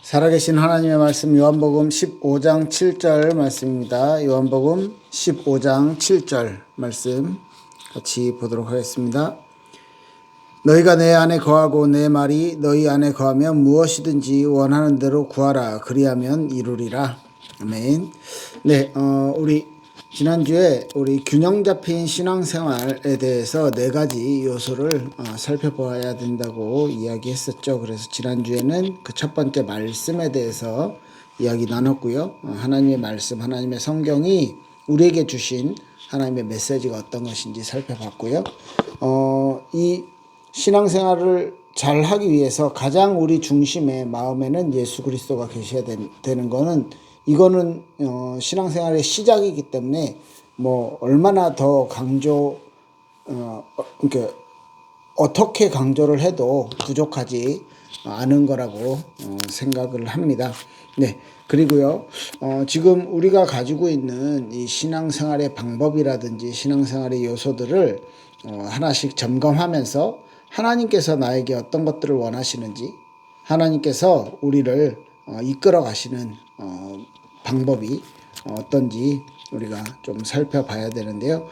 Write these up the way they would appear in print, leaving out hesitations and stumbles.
살아계신 하나님의 말씀 요한복음 15장 7절 말씀입니다. 요한복음 15장 7절 말씀 같이 보도록 하겠습니다. 너희가 내 안에 거하고 내 말이 너희 안에 거하면 무엇이든지 원하는 대로 구하라. 그리하면 이루리라. 아멘. 네, 우리 지난주에 우리 균형 잡힌 신앙생활에 대해서 네 가지 요소를 살펴보아야 된다고 이야기했었죠. 그래서 지난주에는 그 첫 번째 말씀에 대해서 이야기 나눴고요. 하나님의 말씀, 하나님의 성경이 우리에게 주신 하나님의 메시지가 어떤 것인지 살펴봤고요. 이 신앙생활을 잘 하기 위해서 가장 우리 중심의 마음에는 예수 그리스도가 계셔야 되는 거는 이거는 신앙생활의 시작이기 때문에 뭐 얼마나 더 그러니까 어떻게 강조를 해도 부족하지 않은 거라고 생각을 합니다. 네, 그리고요 지금 우리가 가지고 있는 이 신앙생활의 방법이라든지 신앙생활의 요소들을 하나씩 점검하면서 하나님께서 나에게 어떤 것들을 원하시는지, 하나님께서 우리를 이끌어 가시는 방법이 어떤지 우리가 좀 살펴봐야 되는데요.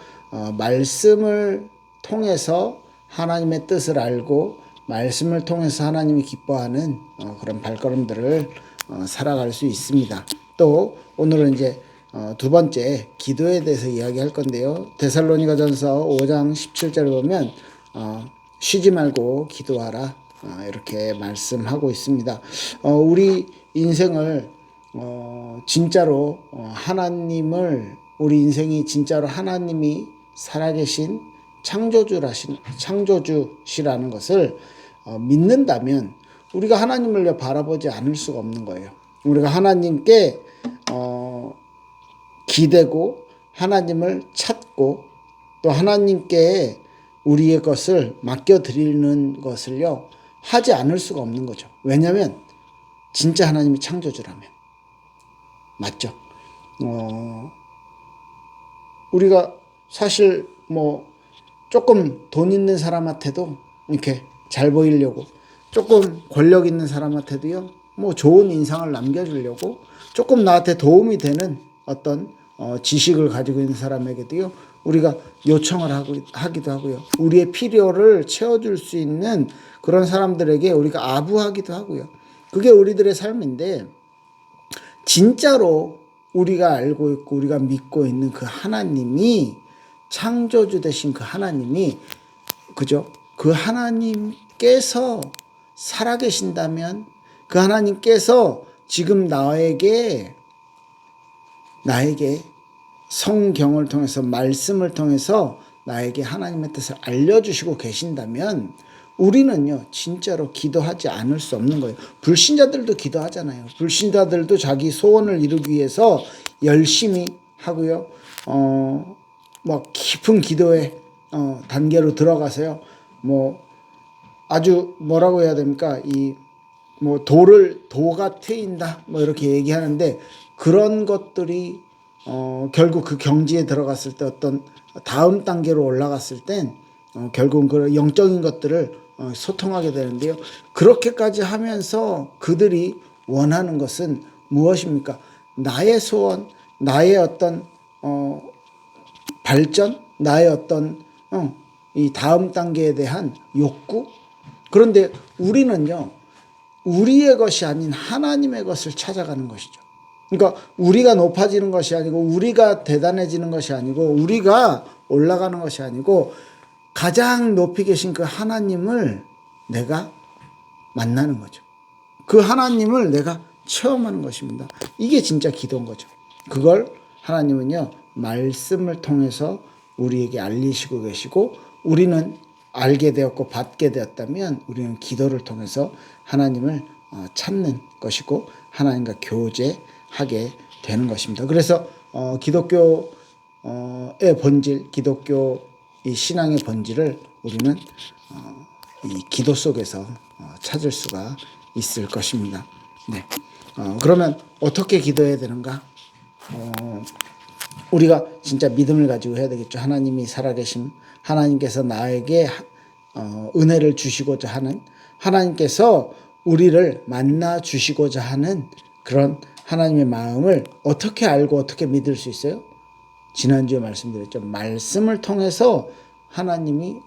말씀을 통해서 하나님의 뜻을 알고 말씀을 통해서 하나님이 기뻐하는 그런 발걸음들을 살아갈 수 있습니다. 또 오늘은 이제 두 번째 기도에 대해서 이야기할 건데요. 데살로니가전서 5장 17절을 보면 쉬지 말고 기도하라 이렇게 말씀하고 있습니다. 우리 인생을 진짜로 하나님을 우리 인생이 진짜로 하나님이 살아계신 창조주시라는 것을 믿는다면 우리가 하나님을 바라보지 않을 수가 없는 거예요. 우리가 하나님께 기대고 하나님을 찾고 또 하나님께 우리의 것을 맡겨드리는 것을요 하지 않을 수가 없는 거죠. 왜냐하면 진짜 하나님이 창조주라면. 맞죠? 우리가 사실 뭐 조금 돈 있는 사람한테도 이렇게 잘 보이려고, 조금 권력 있는 사람한테도요 뭐 좋은 인상을 남겨주려고, 조금 나한테 도움이 되는 어떤 지식을 가지고 있는 사람에게도요 우리가 요청을 하기도 하고요. 우리의 필요를 채워줄 수 있는 그런 사람들에게 우리가 아부하기도 하고요. 그게 우리들의 삶인데, 진짜로 우리가 알고 있고 우리가 믿고 있는 그 하나님이 창조주 되신 그 하나님이, 그죠? 그 하나님께서 살아계신다면, 그 하나님께서 지금 나에게 성경을 통해서 말씀을 통해서 나에게 하나님의 뜻을 알려주시고 계신다면 우리는요 진짜로 기도하지 않을 수 없는 거예요. 불신자들도 기도하잖아요. 불신자들도 자기 소원을 이루기 위해서 열심히 하고요 뭐 깊은 기도의 단계로 들어가서요 뭐 아주 뭐라고 해야 됩니까, 이 뭐 도가 트인다 뭐 이렇게 얘기하는데, 그런 것들이 결국 그 경지에 들어갔을 때 어떤 다음 단계로 올라갔을 땐 결국은 그 영적인 것들을 소통하게 되는데요. 그렇게까지 하면서 그들이 원하는 것은 무엇입니까? 나의 소원, 나의 어떤 발전, 나의 어떤 이 다음 단계에 대한 욕구. 그런데 우리는요 우리의 것이 아닌 하나님의 것을 찾아가는 것이죠. 그러니까 우리가 높아지는 것이 아니고 우리가 대단해지는 것이 아니고 우리가 올라가는 것이 아니고 가장 높이 계신 그 하나님을 내가 만나는 거죠. 그 하나님을 내가 체험하는 것입니다. 이게 진짜 기도인 거죠. 그걸 하나님은요 말씀을 통해서 우리에게 알리시고 계시고, 우리는 알게 되었고 받게 되었다면 우리는 기도를 통해서 하나님을 찾는 것이고 하나님과 교제하게 되는 것입니다. 그래서 기독교의 본질, 기독교 이 신앙의 본질을 우리는 이 기도 속에서 찾을 수가 있을 것입니다. 네. 그러면 어떻게 기도해야 되는가? 우리가 진짜 믿음을 가지고 해야 되겠죠. 하나님이 살아계심, 하나님께서 나에게 은혜를 주시고자 하는, 하나님께서 우리를 만나 주시고자 하는 그런 하나님의 마음을 어떻게 알고 어떻게 믿을 수 있어요? 지난주에 말씀드렸죠. 말씀을 통해서 하나님이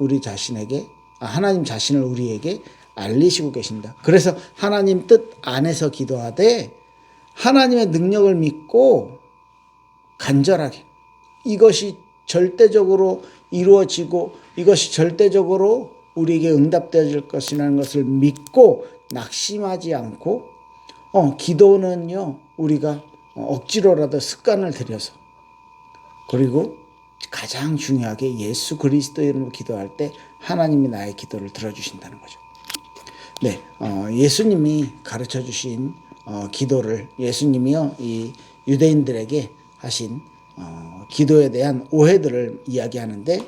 하나님 자신을 우리에게 알리시고 계신다. 그래서 하나님 뜻 안에서 기도하되 하나님의 능력을 믿고 간절하게 이것이 절대적으로 이루어지고 이것이 절대적으로 우리에게 응답되어질 것이라는 것을 믿고 낙심하지 않고 기도는요 우리가 억지로라도 습관을 들여서 그리고 가장 중요하게 예수 그리스도 이름으로 기도할 때 하나님이 나의 기도를 들어주신다는 거죠. 네, 예수님이 가르쳐 주신 기도를 예수님이요 이 유대인들에게 하신 기도에 대한 오해들을 이야기하는데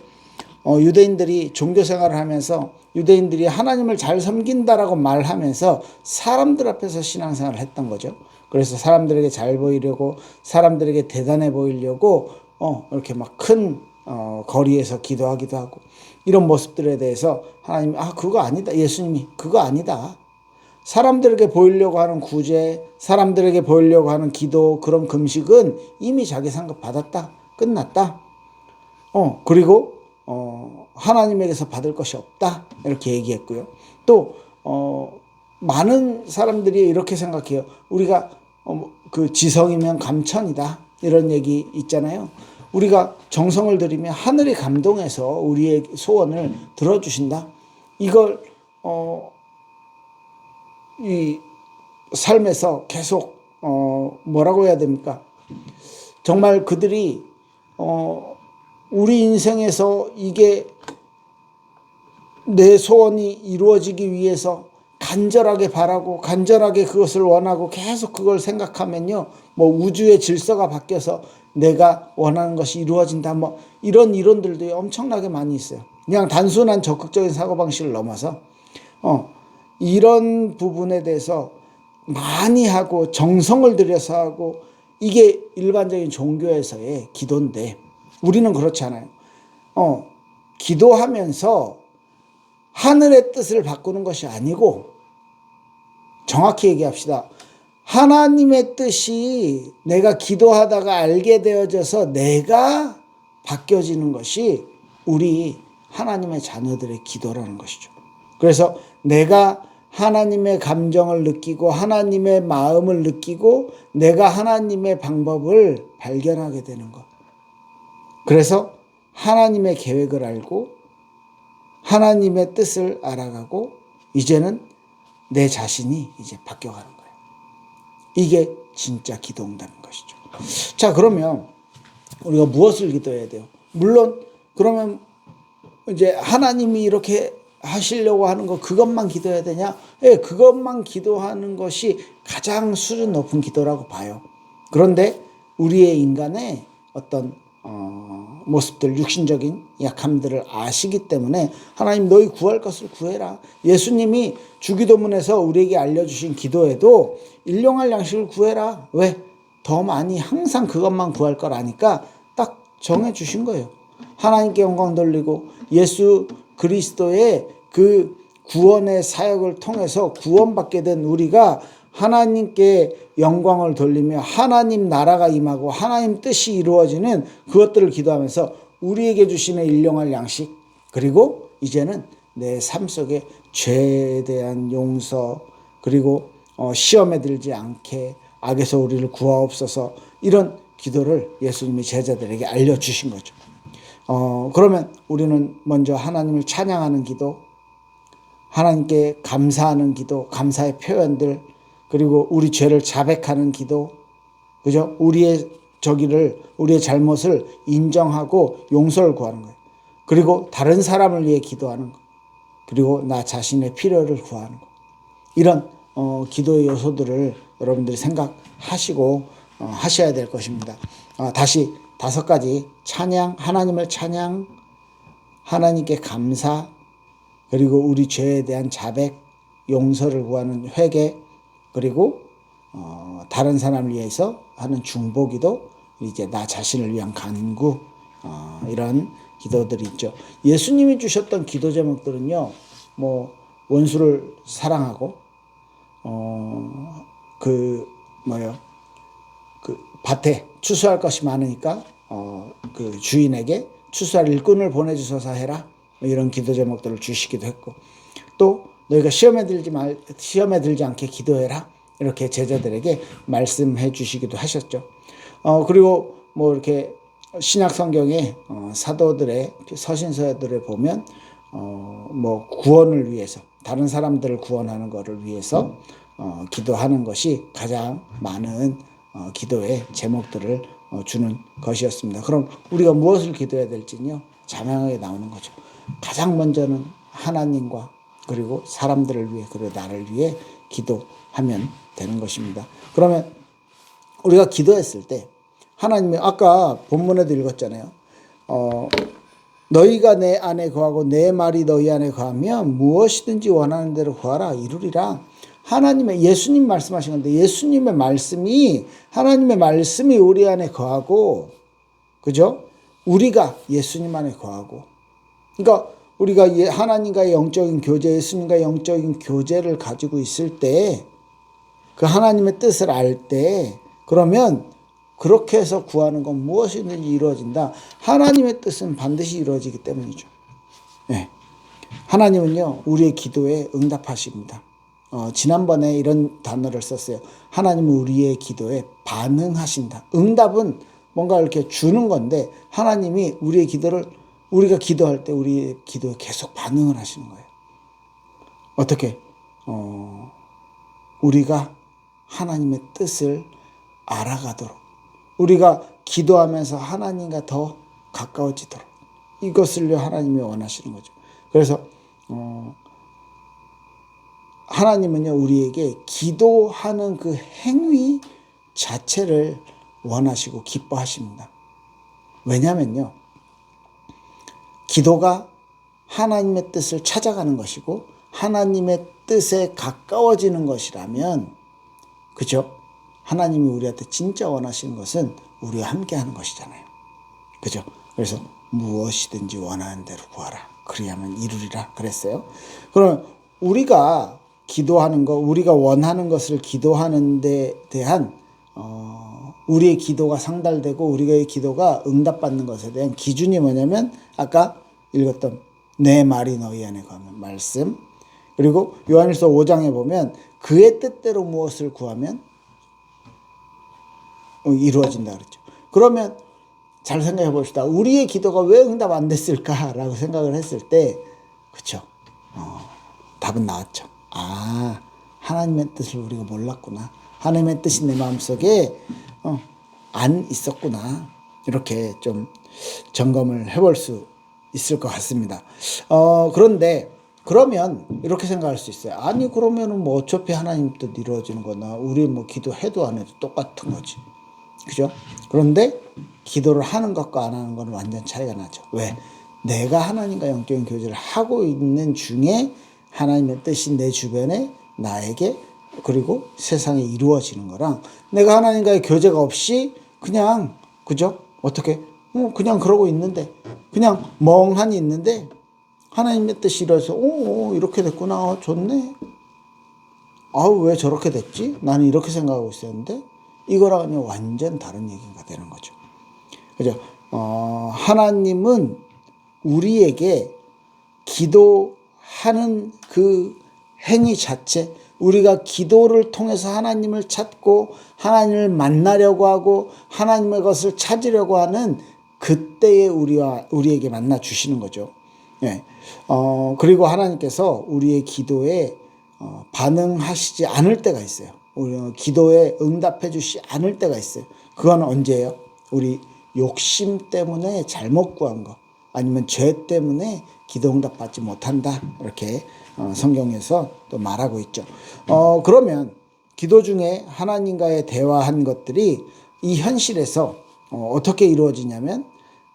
유대인들이 종교 생활을 하면서 유대인들이 하나님을 잘 섬긴다라고 말하면서 사람들 앞에서 신앙생활을 했던 거죠. 그래서 사람들에게 잘 보이려고 사람들에게 대단해 보이려고 이렇게 막 큰 거리에서 기도하기도 하고 이런 모습들에 대해서 하나님이 그거 아니다. 예수님이 그거 아니다. 사람들에게 보이려고 하는 구제, 사람들에게 보이려고 하는 기도, 그런 금식은 이미 자기 상급 받았다. 끝났다. 그리고 하나님에게서 받을 것이 없다. 이렇게 얘기했고요. 또 많은 사람들이 이렇게 생각해요. 우리가 그 지성이면 감천이다. 이런 얘기 있잖아요. 우리가 정성을 들이면 하늘이 감동해서 우리의 소원을 들어주신다. 이걸 이 삶에서 계속 뭐라고 해야 됩니까? 정말 그들이 우리 인생에서 이게 내 소원이 이루어지기 위해서 간절하게 바라고 간절하게 그것을 원하고 계속 그걸 생각하면요 뭐 우주의 질서가 바뀌어서 내가 원하는 것이 이루어진다 뭐 이런 이론들도 엄청나게 많이 있어요. 그냥 단순한 적극적인 사고방식을 넘어서 이런 부분에 대해서 많이 하고 정성을 들여서 하고 이게 일반적인 종교에서의 기도인데 우리는 그렇지 않아요. 기도하면서 하늘의 뜻을 바꾸는 것이 아니고 정확히 얘기합시다. 하나님의 뜻이 내가 기도하다가 알게 되어져서 내가 바뀌어지는 것이 우리 하나님의 자녀들의 기도라는 것이죠. 그래서 내가 하나님의 감정을 느끼고 하나님의 마음을 느끼고 내가 하나님의 방법을 발견하게 되는 것. 그래서 하나님의 계획을 알고 하나님의 뜻을 알아가고 이제는 내 자신이 이제 바뀌어가는 거예요. 이게 진짜 기도 응답인 것이죠. 자, 그러면 우리가 무엇을 기도해야 돼요? 물론 그러면 이제 하나님이 이렇게 하시려고 하는 거 그것만 기도해야 되냐? 예, 그것만 기도하는 것이 가장 수준 높은 기도라고 봐요. 그런데 우리의 인간의 어떤 모습들, 육신적인 약함들을 아시기 때문에 하나님 너희 구할 것을 구해라. 예수님이 주기도문에서 우리에게 알려주신 기도에도 일용할 양식을 구해라. 왜? 더 많이 항상 그것만 구할 걸 아니까 딱 정해주신 거예요. 하나님께 영광 돌리고 예수 그리스도의 그 구원의 사역을 통해서 구원받게 된 우리가 하나님께 영광을 돌리며 하나님 나라가 임하고 하나님 뜻이 이루어지는 그것들을 기도하면서 우리에게 주시는 일용할 양식 그리고 이제는 내 삶 속에 죄에 대한 용서 그리고 시험에 들지 않게 악에서 우리를 구하옵소서 이런 기도를 예수님이 제자들에게 알려주신 거죠. 그러면 우리는 먼저 하나님을 찬양하는 기도 하나님께 감사하는 기도 감사의 표현들 그리고 우리 죄를 자백하는 기도, 그죠? 우리의 잘못을 인정하고 용서를 구하는 거예요. 그리고 다른 사람을 위해 기도하는 거. 그리고 나 자신의 필요를 구하는 거. 이런 기도의 요소들을 여러분들이 생각하시고 하셔야 될 것입니다. 다시 5가지 찬양, 하나님을 찬양, 하나님께 감사, 그리고 우리 죄에 대한 자백, 용서를 구하는 회개, 그리고 다른 사람을 위해서 하는 중보기도, 이제 나 자신을 위한 간구, 이런 기도들이 있죠. 예수님이 주셨던 기도 제목들은요, 뭐 원수를 사랑하고 그 뭐요? 그 밭에 추수할 것이 많으니까 그 주인에게 추수할 일꾼을 보내주소서 해라. 이런 기도 제목들을 주시기도 했고, 또 너희가 시험에 들지 않게 기도해라. 이렇게 제자들에게 말씀해 주시기도 하셨죠. 그리고 뭐 이렇게 신약 성경의 사도들의 서신서들을 보면 뭐 구원을 위해서, 다른 사람들을 구원하는 것을 위해서 기도하는 것이 가장 많은 기도의 제목들을 주는 것이었습니다. 그럼 우리가 무엇을 기도해야 될지는요, 자명하게 나오는 거죠. 가장 먼저는 하나님과 그리고 사람들을 위해, 그리고 나를 위해 기도하면 되는 것입니다. 그러면 우리가 기도했을 때 하나님이, 아까 본문에도 읽었잖아요. 너희가 내 안에 거하고 내 말이 너희 안에 거하면 무엇이든지 원하는 대로 구하라 이루리라. 하나님의, 예수님 말씀하신 건데, 예수님의 말씀이, 하나님의 말씀이 우리 안에 거하고, 그죠? 우리가 예수님 안에 거하고, 그러니까 우리가 하나님과의 영적인 교제, 예수님과의 영적인 교제를 가지고 있을 때, 그 하나님의 뜻을 알 때, 그러면 그렇게 해서 구하는 건 무엇이든지 이루어진다. 하나님의 뜻은 반드시 이루어지기 때문이죠. 네. 하나님은요, 우리의 기도에 응답하십니다. 지난번에 이런 단어를 썼어요. 하나님은 우리의 기도에 반응하신다. 응답은 뭔가 이렇게 주는 건데, 하나님이 우리의 기도를, 우리가 기도할 때 우리의 기도에 계속 반응을 하시는 거예요. 어떻게? 우리가 하나님의 뜻을 알아가도록, 우리가 기도하면서 하나님과 더 가까워지도록, 이것을요 하나님이 원하시는 거죠. 그래서 하나님은요 우리에게 기도하는 그 행위 자체를 원하시고 기뻐하십니다. 왜냐면요, 기도가 하나님의 뜻을 찾아가는 것이고 하나님의 뜻에 가까워지는 것이라면, 그죠? 하나님이 우리한테 진짜 원하시는 것은 우리와 함께 하는 것이잖아요. 그죠? 그래서 무엇이든지 원하는 대로 구하라. 그리하면 이루리라 그랬어요. 그럼 우리가 기도하는 것, 우리가 원하는 것을 기도하는 데 대한 우리의 기도가 상달되고 우리의 기도가 응답받는 것에 대한 기준이 뭐냐면, 아까 읽었던 내 말이 너희 안에 거하면 말씀, 그리고 요한일서 5장에 보면 그의 뜻대로 무엇을 구하면 이루어진다 그랬죠. 그러면 잘 생각해 봅시다. 우리의 기도가 왜 응답 안 됐을까라고 생각을 했을 때, 그렇죠? 답은 나왔죠. 하나님의 뜻을 우리가 몰랐구나. 하나님의 뜻이 내 마음속에 안 있었구나. 이렇게 좀 점검을 해볼 수 있을 것 같습니다. 그런데 그러면 이렇게 생각할 수 있어요. 아니 그러면은 뭐 어차피 하나님 뜻 이루어지는 거나 우리 뭐 기도해도 안 해도 똑같은 거지. 그죠? 그런데 기도를 하는 것과 안 하는 건 완전 차이가 나죠. 왜? 내가 하나님과 영적인 교제를 하고 있는 중에 하나님의 뜻이 내 주변에, 나에게, 그리고 세상에 이루어지는 거랑, 내가 하나님과의 교제가 없이 그냥, 그죠? 어떻게? 그냥 그러고 있는데, 그냥 멍하니 있는데 하나님의 뜻이 이루어져서 이렇게 됐구나. 좋네. 왜 저렇게 됐지? 나는 이렇게 생각하고 있었는데, 이거랑은 완전 다른 얘기가 되는 거죠. 그죠? 하나님은 우리에게 기도하는 그 행위 자체, 우리가 기도를 통해서 하나님을 찾고 하나님을 만나려고 하고 하나님의 것을 찾으려고 하는 그때에 우리에게 만나 주시는 거죠. 예. 그리고 하나님께서 우리의 기도에 반응하시지 않을 때가 있어요. 우리 기도에 응답해 주시지 않을 때가 있어요. 그건 언제예요? 우리 욕심 때문에 잘못 구한 거, 아니면 죄 때문에 기도 응답 받지 못한다. 이렇게 성경에서 또 말하고 있죠. 그러면 기도 중에 하나님과의 대화한 것들이 이 현실에서 어떻게 이루어지냐면,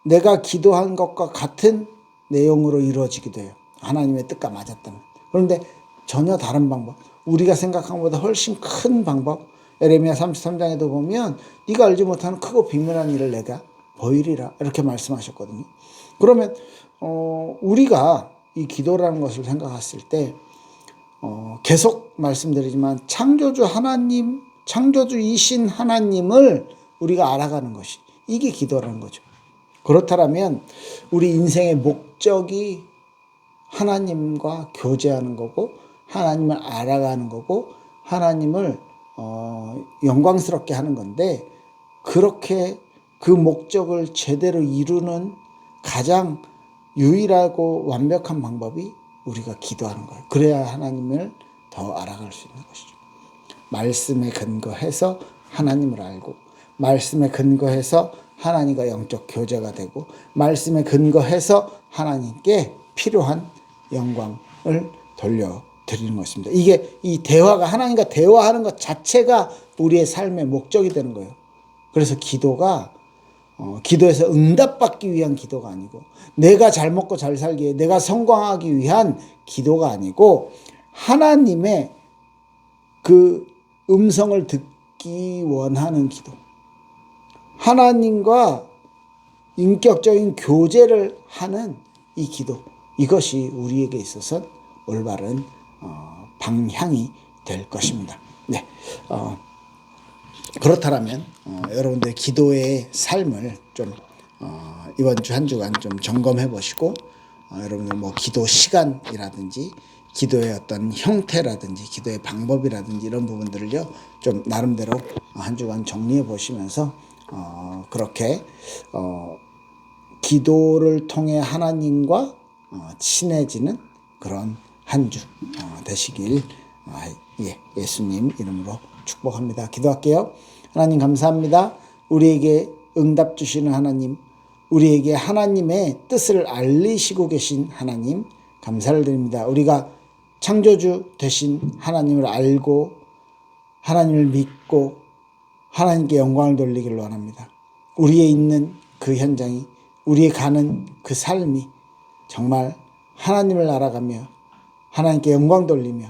내가 기도한 것과 같은 내용으로 이루어지기도 해요. 하나님의 뜻과 맞았다면. 그런데 전혀 다른 방법, 우리가 생각한 것보다 훨씬 큰 방법, 에레미야 33장에도 보면 네가 알지 못하는 크고 비밀한 일을 내가 보이리라 이렇게 말씀하셨거든요. 그러면 우리가 이 기도라는 것을 생각했을 때 계속 말씀드리지만 창조주 하나님, 창조주이신 하나님을 우리가 알아가는 것이 이게 기도라는 거죠. 그렇다면 우리 인생의 목적이 하나님과 교제하는 거고 하나님을 알아가는 거고 하나님을 영광스럽게 하는 건데 그렇게 그 목적을 제대로 이루는 가장 유일하고 완벽한 방법이 우리가 기도하는 거예요. 그래야 하나님을 더 알아갈 수 있는 것이죠. 말씀에 근거해서 하나님을 알고 말씀에 근거해서 하나님과 영적 교제가 되고 말씀에 근거해서 하나님께 필요한 영광을 돌려드리는 것입니다. 이게 이 대화가 하나님과 대화하는 것 자체가 우리의 삶의 목적이 되는 거예요. 그래서 기도가 기도에서 응답받기 위한 기도가 아니고 내가 잘 먹고 잘 살기 위해 내가 성공하기 위한 기도가 아니고 하나님의 그 음성을 듣기 원하는 기도, 하나님과 인격적인 교제를 하는 이 기도, 이것이 우리에게 있어서 올바른 방향이 될 것입니다. 네, 그렇다면 여러분들 기도의 삶을 좀 이번 주 한 주간 좀 점검해 보시고 여러분들 뭐 기도 시간이라든지 기도의 어떤 형태라든지 기도의 방법이라든지 이런 부분들을요 좀 나름대로 한 주간 정리해 보시면서 그렇게 기도를 통해 하나님과 친해지는 그런 한 주 되시길 예수님 이름으로 축복합니다. 기도할게요. 하나님 감사합니다. 우리에게 응답 주시는 하나님, 우리에게 하나님의 뜻을 알리시고 계신 하나님 감사를 드립니다. 우리가 창조주 되신 하나님을 알고 하나님을 믿고 하나님께 영광을 돌리기를 원합니다. 우리의 있는 그 현장이 우리의 가는 그 삶이 정말 하나님을 알아가며 하나님께 영광 돌리며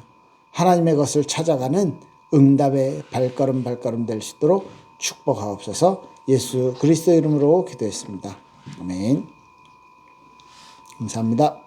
하나님의 것을 찾아가는 응답의 발걸음 될 수 있도록 축복하옵소서. 예수 그리스도 이름으로 기도했습니다. 아멘. 감사합니다.